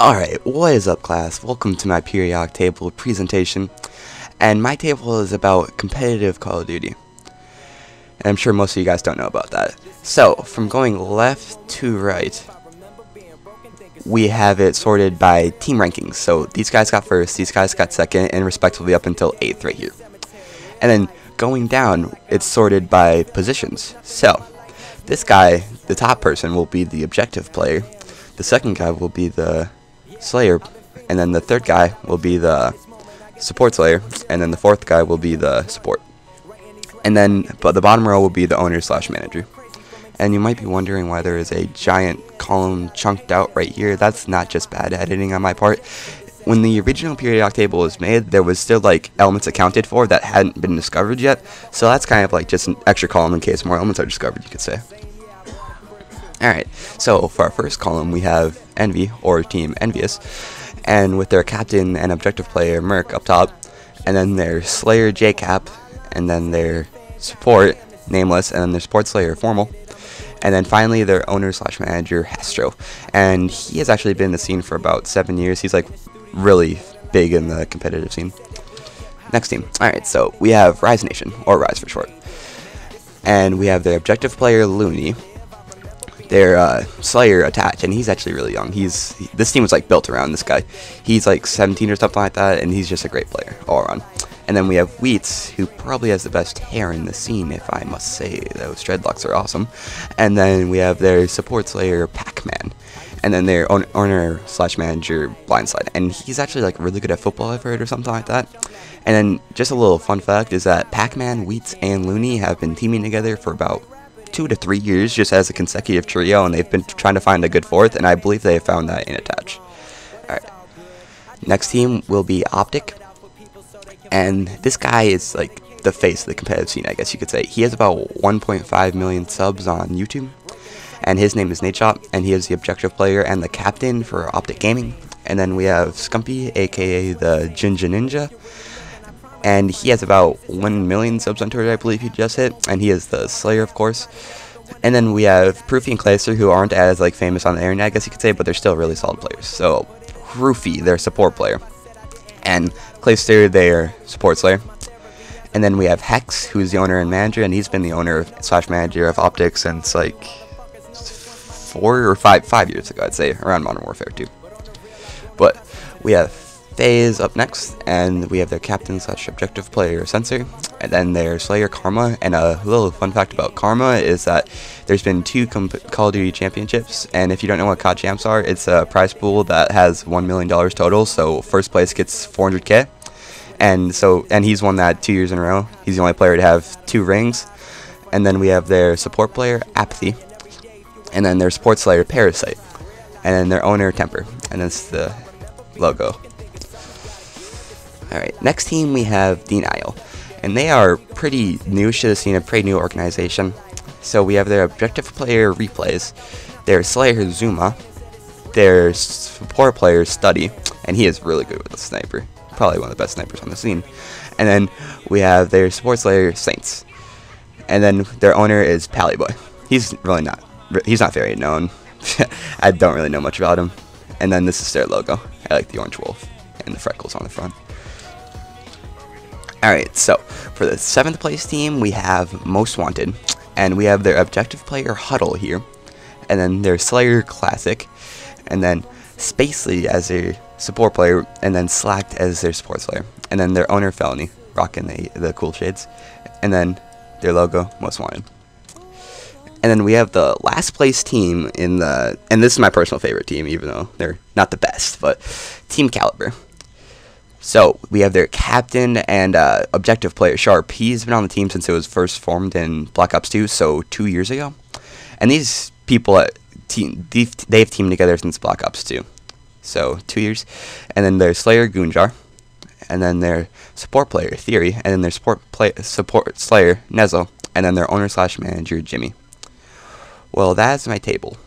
Alright, what is up class? Welcome to my periodic table presentation, and my table is about competitive Call of Duty. And I'm sure most of you guys don't know about that. So, from going left to right, we have it sorted by team rankings. So, these guys got first, these guys got second, and respectively up until 8th right here. And then, going down, it's sorted by positions. So, this guy, the top person, will be the objective player. The second guy will be the Slayer, and then the third guy will be the support Slayer, and then the fourth guy will be the support. And then, but the bottom row will be the owner/manager. And you might be wondering why there is a giant column chunked out right here. That's not just bad editing on my part. When the original periodic table was made, there was still like elements accounted for that hadn't been discovered yet. So that's kind of like just an extra column in case more elements are discovered, you could say. Alright, so for our first column we have Envy, or Team Envious, and with their captain and objective player Merc up top, and then their Slayer JCap, and then their support Nameless, and then their support Slayer Formal, and then finally their owner/manager Hastro, and he has actually been in the scene for about 7 years. He's like really big in the competitive scene. Next team. Alright, so we have Rise Nation, or Rise for short, and we have their objective player Looney, their Slayer Attach, and he's actually really young. This team was like built around this guy. He's like 17 or something like that, and he's just a great player all around. And then we have Wheats, who probably has the best hair in the scene, if I must say. Those dreadlocks are awesome. And then we have their support Slayer Pac-Man, and then their owner/manager Blindside, and he's actually like really good at football, I've heard, or something like that. And then just a little fun fact is that Pac-Man, Wheats, and Looney have been teaming together for about 2 to 3 years just as a consecutive trio, and they've been trying to find a good fourth, and I believe they have found that in Attach. Alright. Next team will be OpTic, and this guy is like the face of the competitive scene, I guess you could say. He has about 1.5 million subs on YouTube, and his name is Nadeshot, and he is the objective player and the captain for OpTic Gaming. And then we have Scumpy, aka the Jinja Ninja, and he has about 1 million subs on Twitter, I believe he just hit, and he is the Slayer, of course. And then we have Proofy and Clayster, who aren't as like famous on the internet, I guess you could say, but they're still really solid players. So Proofy, their support player, and Clayster, their support Slayer. And then we have Hex, who's the owner and manager, and he's been the owner/manager of OpTic since like 4 or 5 years ago, I'd say, around Modern Warfare 2. But we have Faze up next, and we have their captain/objective player Sensor, and then their Slayer Karma. And a little fun fact about Karma is that there's been 2 Call of Duty championships, and if you don't know what CoD champs are, it's a prize pool that has $1 million total, so first place gets 400k, and he's won that 2 years in a row. He's the only player to have 2 rings. And then we have their support player Apathy, and then their support Slayer Parasite, and then their owner Temper, and that's the logo. Alright, next team we have Denial, and they are pretty new to the scene, a pretty new organization. So we have their objective player Replays, their Slayer Zuma, their support player Study, and he is really good with the sniper, probably one of the best snipers on the scene. And then we have their support Slayer Saints, and then their owner is Kaliber. He's not very known. I don't really know much about him. And then this is their logo. I like the orange wolf and the freckles on the front. Alright, so for the 7th place team we have Most Wanted, and we have their objective player Huddle here, and then their Slayer Classic, and then Spacely as their support player, and then Slacked as their support Slayer, and then their owner Felony, rocking the cool shades, and then their logo Most Wanted. And then we have the last place team and this is my personal favorite team, even though they're not the best, but Team Kaliber. So we have their captain and objective player Sharp. He's been on the team since it was first formed in Black Ops 2, so 2 years ago. And these people they've teamed together since Black Ops 2, so 2 years. And then their Slayer Gunjar, and then their support player Theory, and then their support Slayer Nezo, and then their owner/manager Jimmy. Well, that is my table.